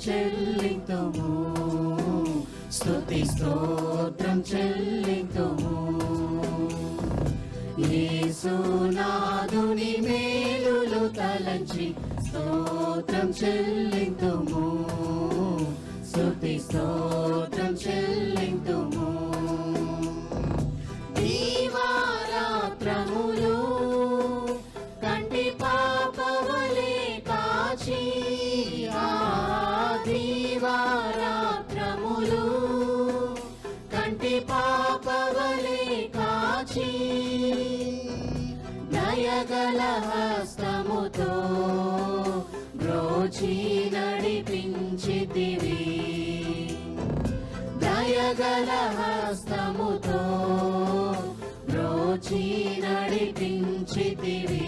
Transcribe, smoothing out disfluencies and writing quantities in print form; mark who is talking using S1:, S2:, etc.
S1: చెల్లింతుము, స్తుతి స్తోత్రం చెల్లింతుము. యేసునాథుని మేలులు తలంచి స్తోత్రం చెల్లింతుము, స్తుతి స్తోత్రం చెల్లింతుము. దీవారాత్రములు కంటి పాపవలే కాచి, దీవారాత్రములు కంటి పాపవలే కాచి, దయగల హస్తముతో బ్రోచి నడిపించితివి, దయగల హస్తముతో బ్రోచి నడిపించితివి.